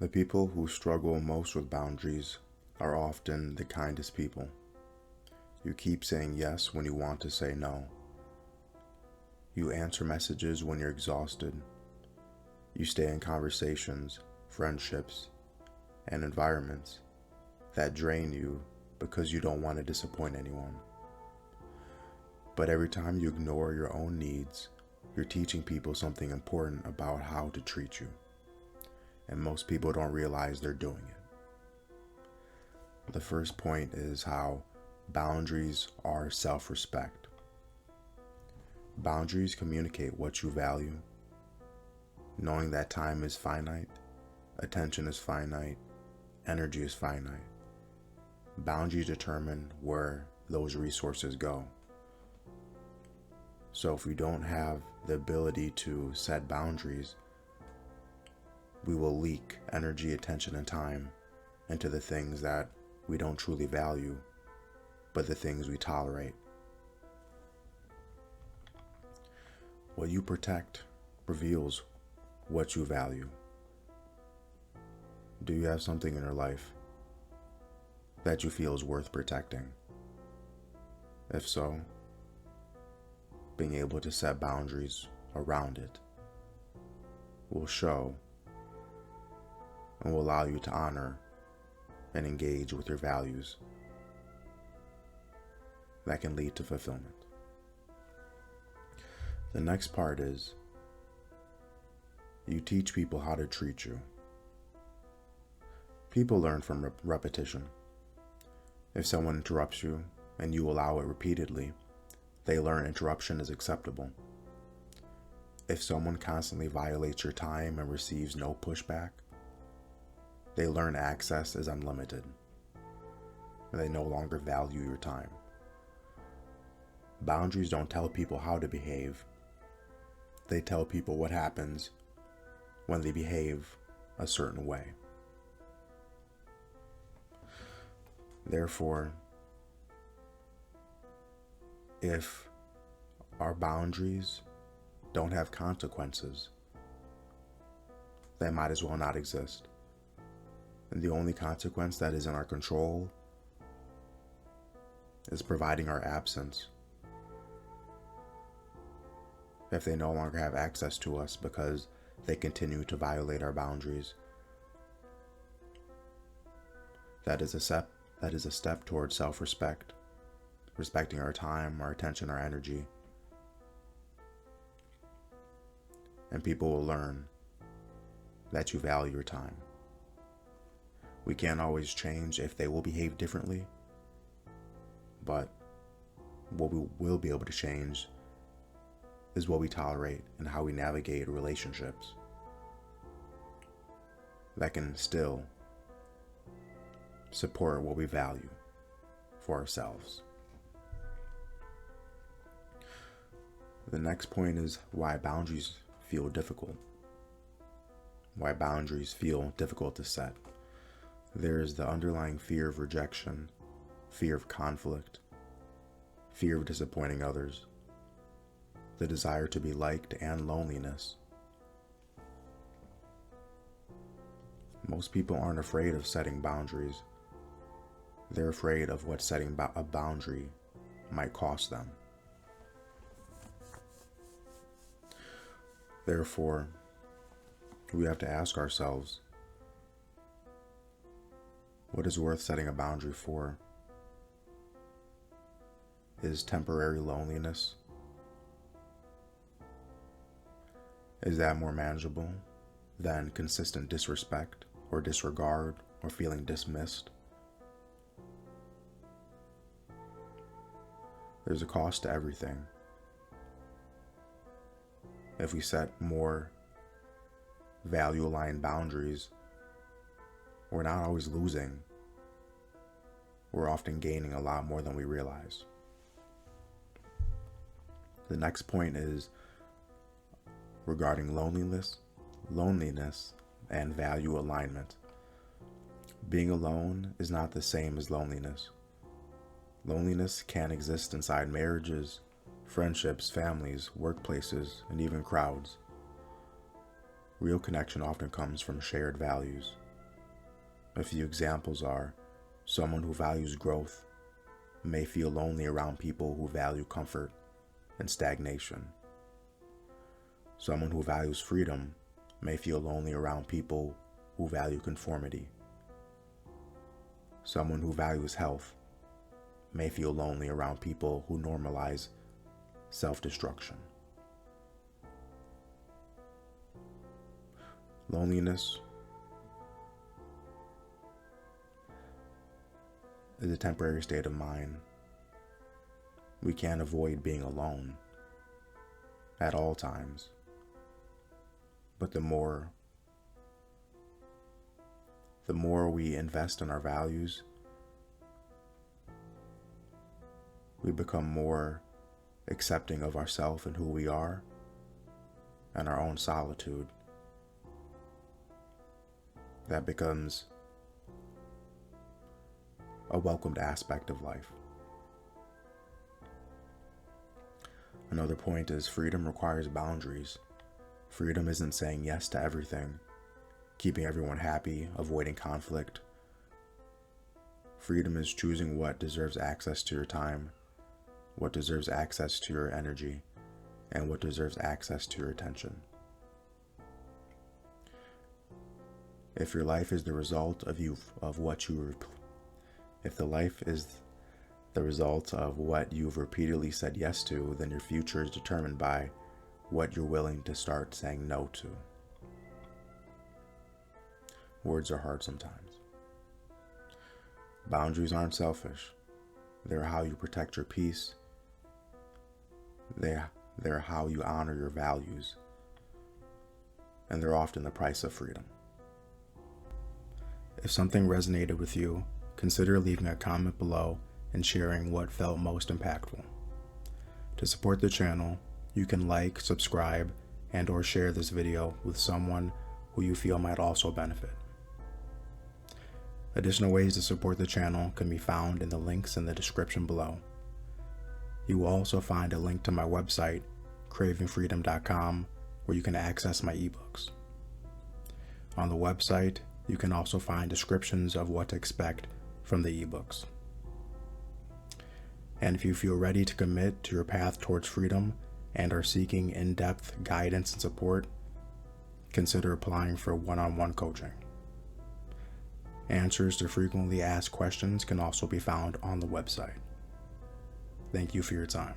The people who struggle most with boundaries are often the kindest people. You keep saying yes when you want to say no. You answer messages when you're exhausted. You stay in conversations, friendships, and environments that drain you because you don't want to disappoint anyone. But every time you ignore your own needs, you're teaching people something important about how to treat you. And most people don't realize they're doing it. The first point is how boundaries are self-respect. Boundaries communicate what you value. Knowing that time is finite, attention is finite, energy is finite. Boundaries determine where those resources go. So if we don't have the ability to set boundaries, we will leak energy, attention, and time into the things that we don't truly value, but the things we tolerate. What you protect reveals what you value. Do you have something in your life that you feel is worth protecting? If so, being able to set boundaries around it will show and will allow you to honor and engage with your values that can lead to fulfillment. The next part is you teach people how to treat you. People learn from repetition. If someone interrupts you and you allow it repeatedly, they learn interruption is acceptable. If someone constantly violates your time and receives no pushback, they learn access is unlimited, and they no longer value your time. Boundaries don't tell people how to behave. They tell people what happens when they behave a certain way. Therefore, if our boundaries don't have consequences, they might as well not exist. And the only consequence that is in our control is providing our absence. If they no longer have access to us because they continue to violate our boundaries, that is a step towards self-respect, respecting our time, our attention, our energy. And people will learn that you value your time. We can't always change if they will behave differently, but what we will be able to change is what we tolerate and how we navigate relationships that can still support what we value for ourselves. The next point is why boundaries feel difficult. Why boundaries feel difficult to set. There is the underlying fear of rejection, fear of conflict, fear of disappointing others, the desire to be liked, and loneliness. Most people aren't afraid of setting boundaries. They're afraid of what setting a boundary might cost them. Therefore, we have to ask ourselves, what is worth setting a boundary for? Is temporary loneliness? Is that more manageable than consistent disrespect or disregard or feeling dismissed? There's a cost to everything. If we set more value-aligned boundaries, we're not always losing. We're often gaining a lot more than we realize. The next point is regarding loneliness and value alignment. Being alone is not the same as loneliness. Loneliness can exist inside marriages, friendships, families, workplaces, and even crowds. Real connection often comes from shared values, A few examples are someone who values growth may feel lonely around people who value comfort and stagnation. Someone who values freedom may feel lonely around people who value conformity. Someone who values health may feel lonely around people who normalize self-destruction. Loneliness is a temporary state of mind. We can't avoid being alone at all times. But the more we invest in our values, we become more accepting of ourselves and who we are and our own solitude. That becomes a welcomed aspect of life. Another point is freedom requires boundaries. Freedom isn't saying yes to everything, keeping everyone happy, avoiding conflict. Freedom is choosing what deserves access to your time, what deserves access to your energy, and what deserves access to your attention. If your life is the result of what you've repeatedly said yes to, then your future is determined by what you're willing to start saying no to. Words are hard sometimes. Boundaries aren't selfish. They're how you protect your peace. They're how you honor your values. And they're often the price of freedom. If something resonated with you, consider leaving a comment below and sharing what felt most impactful. To support the channel, you can like, subscribe, and/or share this video with someone who you feel might also benefit. Additional ways to support the channel can be found in the links in the description below. You will also find a link to my website, cravingfreedom.com, where you can access my ebooks. On the website, you can also find descriptions of what to expect from the ebooks. And if you feel ready to commit to your path towards freedom and are seeking in-depth guidance and support, consider applying for one-on-one coaching. Answers to frequently asked questions can also be found on the website. Thank you for your time.